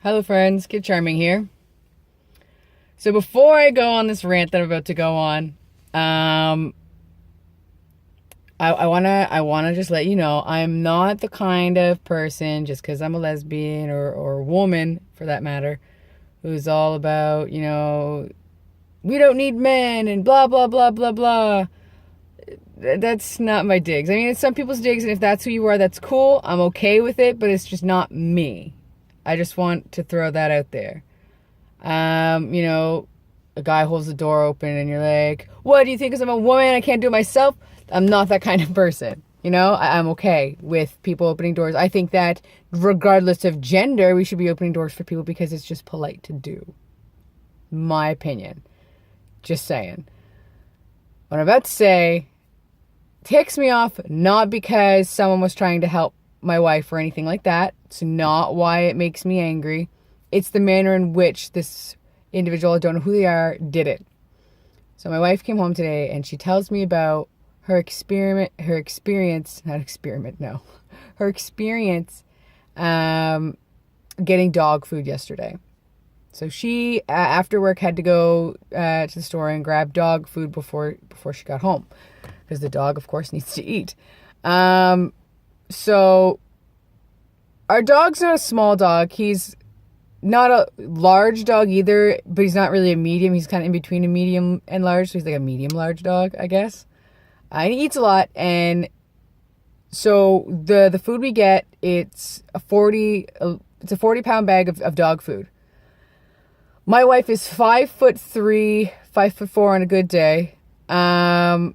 Hello friends, Kid Charming here. So before I go on this rant that I'm about to go on, I wanna just let you know I'm not the kind of person, just because I'm a lesbian or woman for that matter, who's all about, we don't need men and blah blah blah blah blah. That's not my digs. I mean, it's some people's digs, and if that's who you are, that's cool. I'm okay with it, but it's just not me. I just want to throw that out there. A guy holds the door open and you're like, what do you think? Because I'm a woman, I can't do it myself? I'm not that kind of person. I'm okay with people opening doors. I think that regardless of gender, we should be opening doors for people because it's just polite to do. My opinion. Just saying. What I'm about to say ticks me off, not because someone was trying to help my wife or anything like that. It's not why it makes me angry. It's the manner in which this individual, I don't know who they are, did it. So my wife came home today and she tells me about her experience getting dog food yesterday. So she, after work, had to go to the store and grab dog food before she got home, because the dog, of course, needs to eat. So our dog's not a small dog. He's not a large dog either, but he's not really a medium. He's kind of in between a medium and large, so he's like a medium-large dog, I guess. And he eats a lot, and so the food we get, it's a 40-pound bag of dog food. My wife is 5'3", 5'4" on a good day, and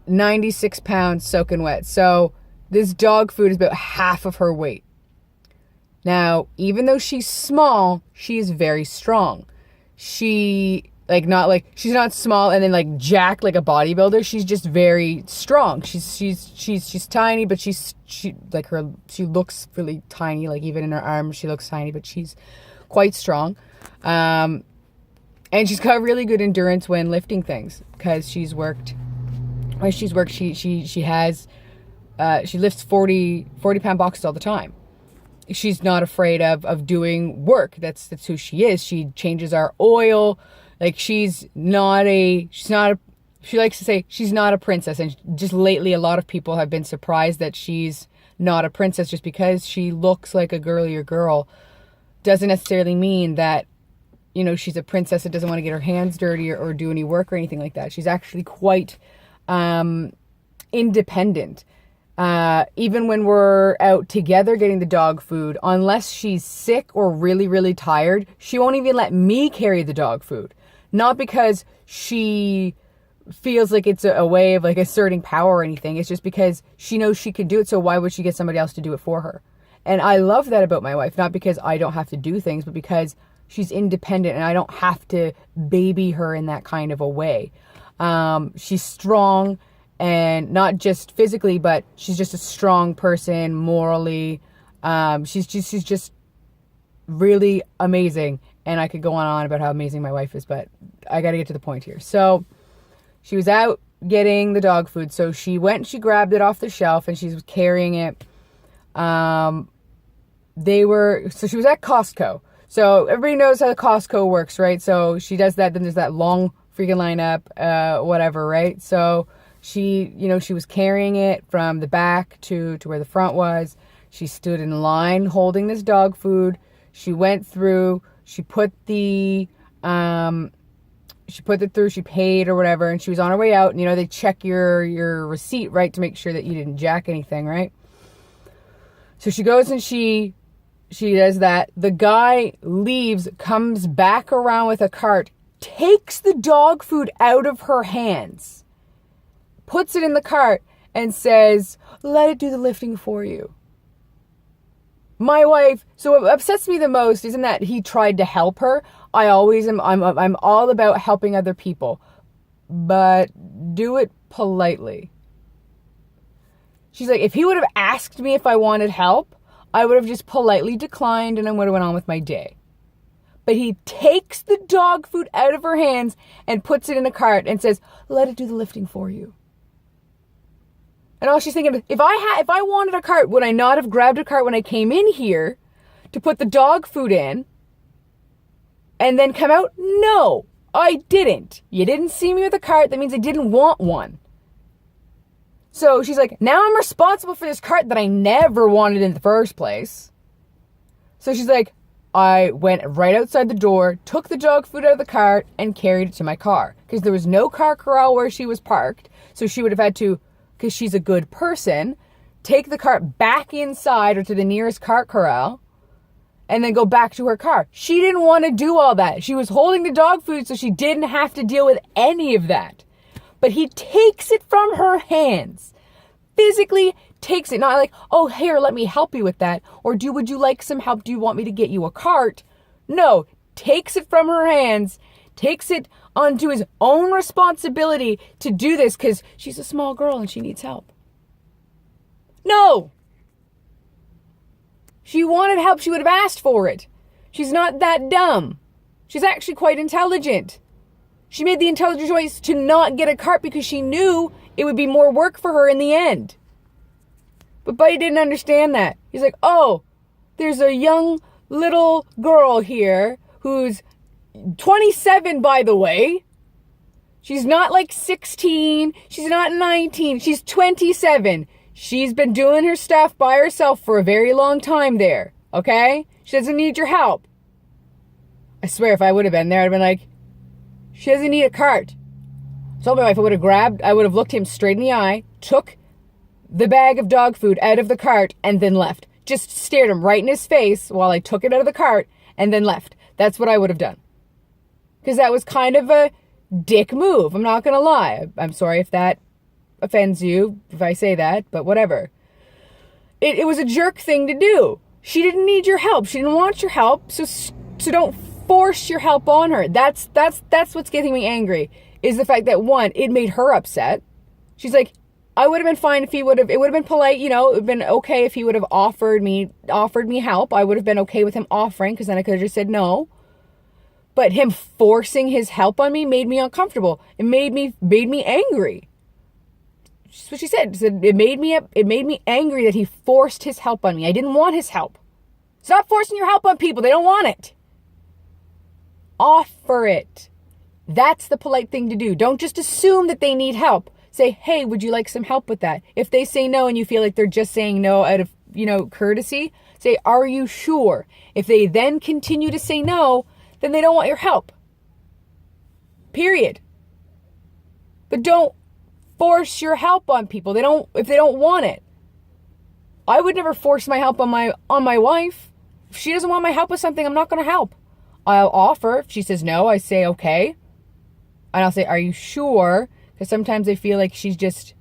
96 pounds soaking wet. So this dog food is about half of her weight. Now, even though she's small, she is very strong. She's not small and then jacked like a bodybuilder. She's just very strong. She's tiny, but she looks really tiny. Like even in her arms, she looks tiny, but she's quite strong. And she's got really good endurance when lifting things, because she lifts 40-pound boxes all the time. She's not afraid of doing work. That's who she is. She changes our oil. She likes to say she's not a princess. And just lately, a lot of people have been surprised that she's not a princess. Just because she looks like a girlier girl doesn't necessarily mean that, she's a princess that doesn't want to get her hands dirty or do any work or anything like that. She's actually quite independent. Even when we're out together getting the dog food, unless she's sick or really, really tired, she won't even let me carry the dog food. Not because she feels like it's a way of asserting power or anything. It's just because she knows she can do it. So why would she get somebody else to do it for her? And I love that about my wife, not because I don't have to do things, but because she's independent and I don't have to baby her in that kind of a way. She's strong. And not just physically, but she's just a strong person morally. She's just really amazing. And I could go on and on about how amazing my wife is, but I got to get to the point here. So she was out getting the dog food. So she went and she grabbed it off the shelf and she was carrying it. So she was at Costco. So everybody knows how the Costco works, right? So she does that. Then there's that long freaking lineup, whatever, right? So she was carrying it from the back to where the front was. She stood in line holding this dog food. She went through, she put it through, she paid or whatever, and she was on her way out. And, they check your receipt, right, to make sure that you didn't jack anything, right? So she goes and she does that. The guy leaves, comes back around with a cart, takes the dog food out of her hands, puts it in the cart, and says, let it do the lifting for you. My wife, so what upsets me the most isn't that he tried to help her. I always am, I'm all about helping other people, but do it politely. She's like, if he would have asked me if I wanted help, I would have just politely declined and I would have went on with my day. But he takes the dog food out of her hands and puts it in a cart and says, let it do the lifting for you. And all she's thinking, if I wanted a cart, would I not have grabbed a cart when I came in here to put the dog food in and then come out? No, I didn't. You didn't see me with a cart. That means I didn't want one. So she's like, now I'm responsible for this cart that I never wanted in the first place. So she's like, I went right outside the door, took the dog food out of the cart, and carried it to my car. Because there was no car corral where she was parked. So she would have had to, because she's a good person, take the cart back inside or to the nearest cart corral, and then go back to her car. She didn't want to do all that. She was holding the dog food so she didn't have to deal with any of that. But he takes it from her hands. Physically takes it. Not like, oh, here, let me help you with that. Or would you like some help? Do you want me to get you a cart? No, takes it from her hands, takes it onto his own responsibility to do this because she's a small girl and she needs help. No. She wanted help. She would have asked for it. She's not that dumb. She's actually quite intelligent. She made the intelligent choice to not get a cart because she knew it would be more work for her in the end. But Buddy didn't understand that. He's like, oh, there's a young little girl here who's 27, by the way. She's not like 16. She's not 19. She's 27. She's been doing her stuff by herself for a very long time there. Okay? She doesn't need your help. I swear if I would have been there, I'd have been like, she doesn't need a cart. So my wife, I would have looked him straight in the eye, took the bag of dog food out of the cart, and then left. Just stared him right in his face while I took it out of the cart, and then left. That's what I would have done. Because that was kind of a dick move. I'm not going to lie. I'm sorry if that offends you, if I say that, but whatever. It was a jerk thing to do. She didn't need your help. She didn't want your help, so don't force your help on her. That's what's getting me angry, is the fact that, one, it made her upset. She's like, I would have been fine if it would have been polite, it would have been okay if he would have offered me help. I would have been okay with him offering, because then I could have just said no. But him forcing his help on me made me uncomfortable. It made me angry. That's what she said. She said it made me angry that he forced his help on me. I didn't want his help. Stop forcing your help on people. They don't want it. Offer it. That's the polite thing to do. Don't just assume that they need help. Say, hey, would you like some help with that? If they say no and you feel like they're just saying no out of, courtesy, say, are you sure? If they then continue to say no, then they don't want your help. Period. But don't force your help on people. If they don't want it. I would never force my help on my wife. If she doesn't want my help with something, I'm not going to help. I'll offer. If she says no, I say okay. And I'll say, are you sure? Because sometimes I feel like she's just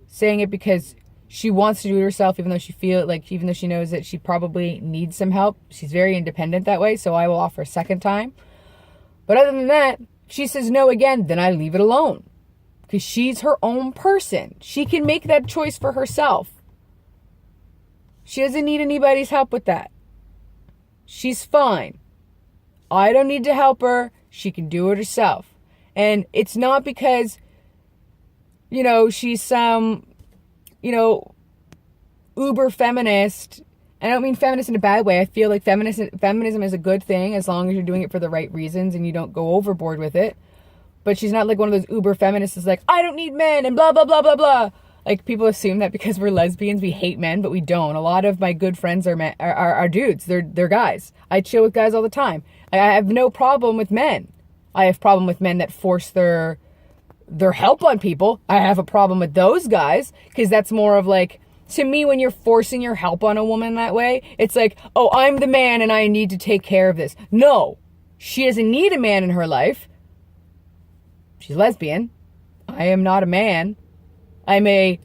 saying it because she wants to do it herself, even though she knows that she probably needs some help. She's very independent that way, so I will offer a second time. But other than that, if she says no again, then I leave it alone. Because she's her own person. She can make that choice for herself. She doesn't need anybody's help with that. She's fine. I don't need to help her. She can do it herself. And it's not because, she's some, uber feminist. I don't mean feminist in a bad way. I feel like feminism is a good thing as long as you're doing it for the right reasons and you don't go overboard with it. But she's not like one of those uber feminists that's like, I don't need men and blah, blah, blah, blah, blah. Like, people assume that because we're lesbians, we hate men, but we don't. A lot of my good friends are dudes. They're guys. I chill with guys all the time. I have no problem with men. I have problem with men that force their help on people. I have a problem with those guys because that's more of like, to me, when you're forcing your help on a woman that way, it's like, oh, I'm the man and I need to take care of this. No, she doesn't need a man in her life. She's lesbian. I am not a man. I may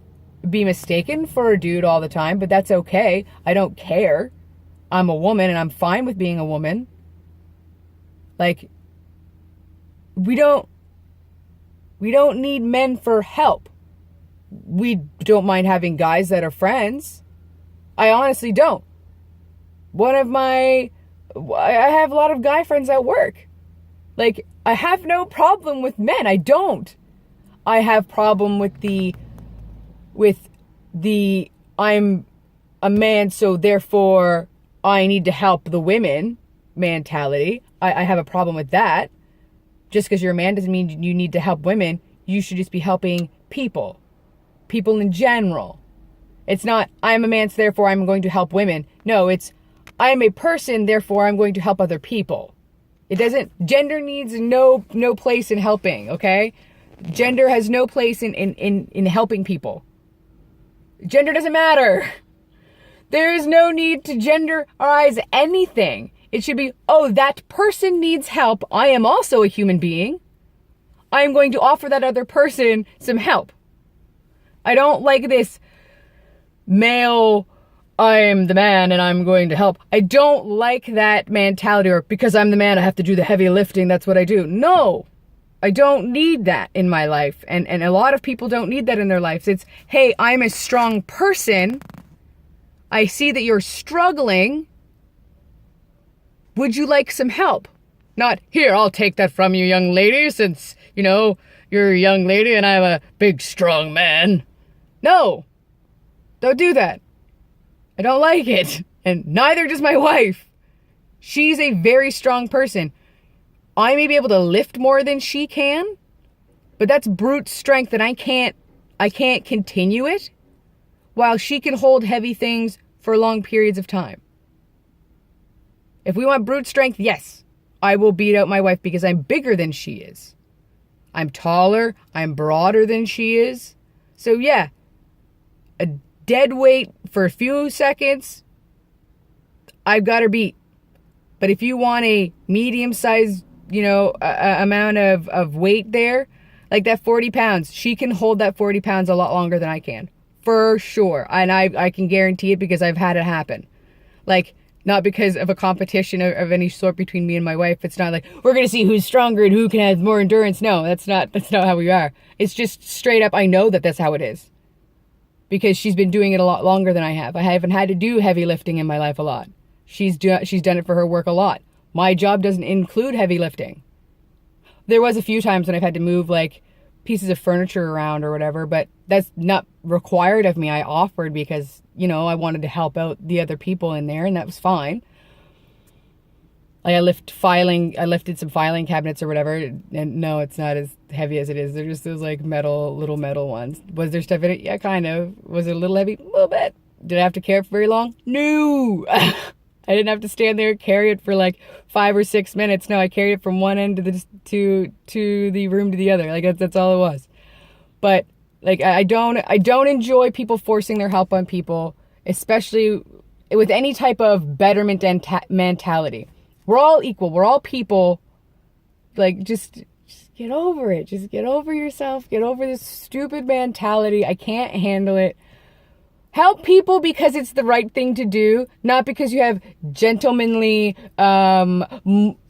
be mistaken for a dude all the time, but that's okay. I don't care. I'm a woman and I'm fine with being a woman. Like, we don't need men for help. We don't mind having guys that are friends. I honestly don't. I have a lot of guy friends at work. Like, I have no problem with men. I don't. I have problem with the I'm a man, so therefore I need to help the women mentality. I have a problem with that. Just because you're a man doesn't mean you need to help women. You should just be helping people. People in general. It's not, I'm a man, so therefore I'm going to help women. No, it's, I'm a person, therefore I'm going to help other people. It doesn't, gender needs no place in helping, okay? Gender has no place in helping people. Gender doesn't matter. There is no need to genderize anything. It should be, oh, that person needs help. I am also a human being. I am going to offer that other person some help. I don't like this male, I am the man and I'm going to help. I don't like that mentality, or because I'm the man, I have to do the heavy lifting. That's what I do. No, I don't need that in my life. And a lot of people don't need that in their lives. It's, hey, I'm a strong person. I see that you're struggling. Would you like some help? Not, here, I'll take that from you, young lady, since, you're a young lady and I'm a big, strong man. No, don't do that. I don't like it. And neither does my wife. She's a very strong person. I may be able to lift more than she can, but that's brute strength and I can't continue it while she can hold heavy things for long periods of time. If we want brute strength, yes, I will beat out my wife because I'm bigger than she is. I'm taller, I'm broader than she is. So yeah, a dead weight for a few seconds, I've got her beat. But if you want a medium-sized, amount of weight there, like that 40 pounds, she can hold that 40 pounds a lot longer than I can. For sure. And I can guarantee it because I've had it happen. Like, not because of a competition of any sort between me and my wife. It's not like, we're going to see who's stronger and who can have more endurance. No, that's not how we are. It's just straight up, I know that that's how it is. Because she's been doing it a lot longer than I have. I haven't had to do heavy lifting in my life a lot. She's done it for her work a lot. My job doesn't include heavy lifting. There was a few times when I've had to move like pieces of furniture around or whatever, but that's not required of me. I offered because, I wanted to help out the other people in there, and that was fine. Like I lifted some filing cabinets or whatever, and no, it's not as heavy as it is. They're just those like little metal ones. Was there stuff in it? Yeah, kind of. Was it a little heavy? A little bit. Did I have to carry it for very long? No. I didn't have to stand there and carry it for like 5 or 6 minutes. No, I carried it from one end to the room to the other. Like that's all it was. But like I don't enjoy people forcing their help on people, especially with any type of betterment mentality. We're all equal. We're all people. Like just get over it. Just get over yourself. Get over this stupid mentality. I can't handle it. Help people because it's the right thing to do, not because you have gentlemanly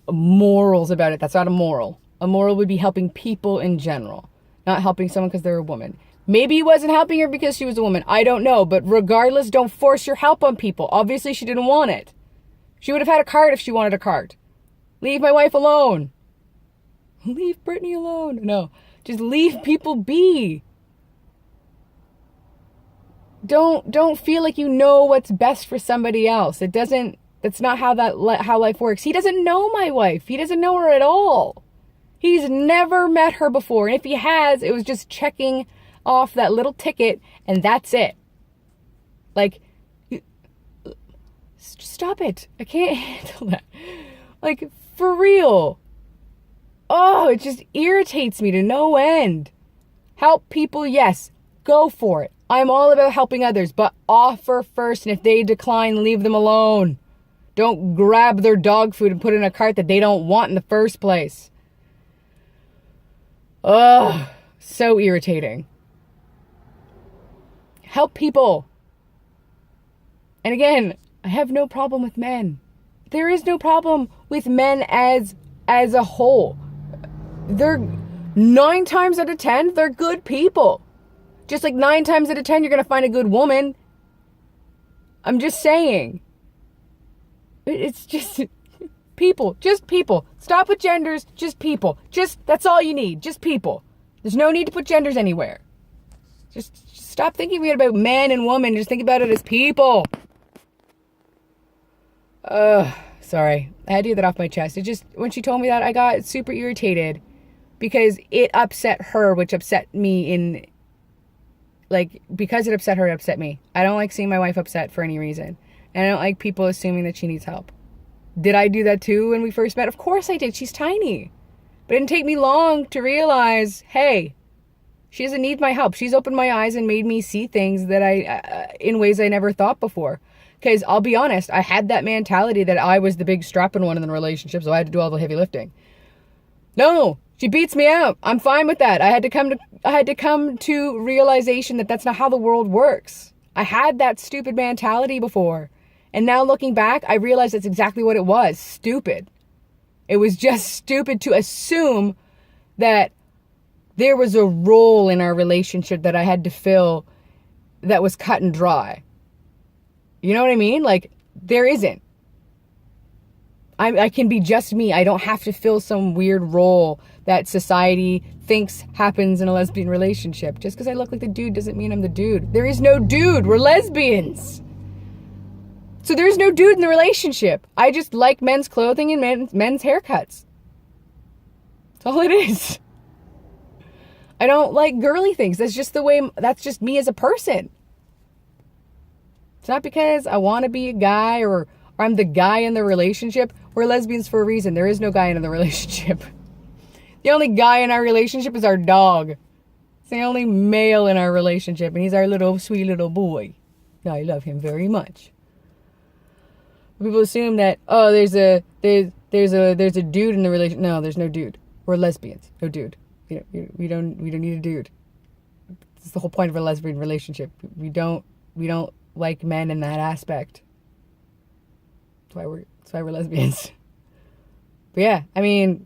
morals about it. That's not a moral. A moral would be helping people in general, not helping someone because they're a woman. Maybe he wasn't helping her because she was a woman. I don't know. But regardless, don't force your help on people. Obviously, she didn't want it. She would have had a cart if she wanted a cart. Leave my wife alone. Leave Brittany alone. No, just leave people be. Don't feel like you know what's best for somebody else. That's not how life works. He doesn't know my wife. He doesn't know her at all. He's never met her before. And if he has, it was just checking off that little ticket and that's it. Like, stop it. I can't handle that. Like, for real. Oh, it just irritates me to no end. Help people, yes. Go for it. I'm all about helping others, but offer first, and if they decline, leave them alone. Don't grab their dog food and put it in a cart that they don't want in the first place. Ugh, so irritating. Help people. And again, I have no problem with men. There is no problem with men as a whole. They're 9 times out of 10, they're good people. Just like 9 times out of 10, you're going to find a good woman. I'm just saying. It's just people. Just people. Stop with genders. Just people. That's all you need. Just people. There's no need to put genders anywhere. Just stop thinking about man and woman. Just think about it as people. Sorry. I had to get that off my chest. It just, when she told me that, I got super irritated because it upset her, which upset me in, like, because it upset her, it upset me. I don't like seeing my wife upset for any reason. And I don't like people assuming that she needs help. Did I do that too when we first met? Of course I did. She's tiny. But it didn't take me long to realize, hey, she doesn't need my help. She's opened my eyes and made me see things that in ways I never thought before. Because I'll be honest, I had that mentality that I was the big strapping one in the relationship, so I had to do all the heavy lifting. No, she beats me out. I'm fine with that. I had to come to realization that that's not how the world works. I had that stupid mentality before. And now looking back, I realize that's exactly what it was. Stupid. It was just stupid to assume that there was a role in our relationship that I had to fill that was cut and dry. You know what I mean? Like, there isn't. I can be just me. I don't have to fill some weird role that society thinks happens in a lesbian relationship. Just because I look like the dude doesn't mean I'm the dude. There is no dude. We're lesbians. So there's no dude in the relationship. I just like men's clothing and men's haircuts. That's all it is. I don't like girly things. That's just me as a person. It's not because I want to be a guy or I'm the guy in the relationship. We're lesbians for a reason. There is no guy in the relationship. The only guy in our relationship is our dog. It's the only male in our relationship, and he's our little sweet little boy. I love him very much. People assume that, oh, there's a dude in the relationship. No, there's no dude. We're lesbians. No dude. We don't need a dude. It's the whole point of a lesbian relationship. We don't like men in that aspect. That's why we're lesbians. But yeah, I mean,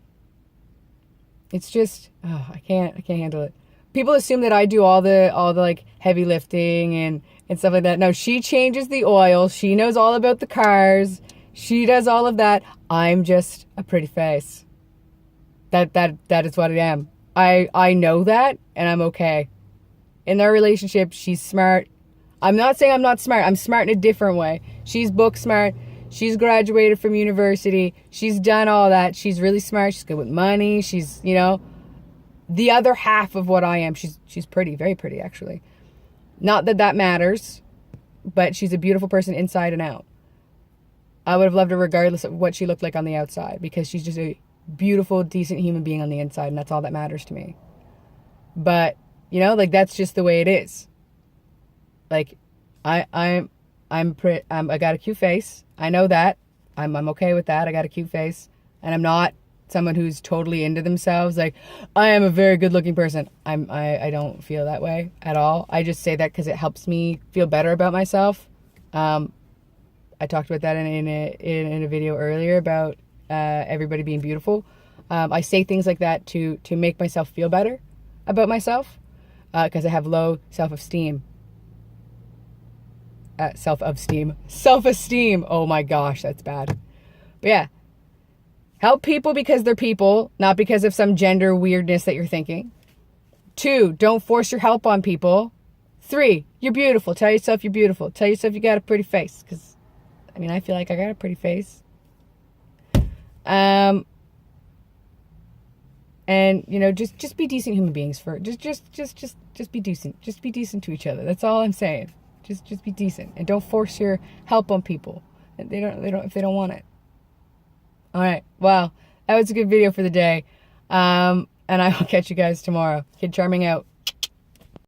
it's just, I can't handle it. People assume that I do all the like heavy lifting and stuff like that. No, she changes the oil. She knows all about the cars. She does all of that. I'm just a pretty face. That is what I am. I know that, and I'm okay. In their relationship, she's smart. I'm not saying I'm not smart. I'm smart in a different way. She's book smart. She's graduated from university. She's done all that. She's really smart. She's good with money. She's, the other half of what I am. She's pretty, very pretty, actually. Not that matters, but she's a beautiful person inside and out. I would have loved her regardless of what she looked like on the outside, because she's just a beautiful, decent human being on the inside, and that's all that matters to me. But, that's just the way it is. Like, I got a cute face. I know that. I'm okay with that. I got a cute face, and I'm not someone who's totally into themselves. Like, I am a very good looking person. I don't feel that way at all. I just say that because it helps me feel better about myself. I talked about that in a video earlier about everybody being beautiful. I say things like that to make myself feel better about myself, because I have low self-esteem. Self-esteem. Oh my gosh, that's bad. But yeah. Help people because they're people, not because of some gender weirdness that you're thinking. 2, don't force your help on people. 3, you're beautiful. Tell yourself you're beautiful. Tell yourself you got a pretty face. Because, I feel like I got a pretty face. And, just be decent human beings just be decent. Just be decent to each other. That's all I'm saying. Just be decent. And don't force your help on people. If they don't want it. All right. Well, that was a good video for the day. And I will catch you guys tomorrow. Kid Charming out.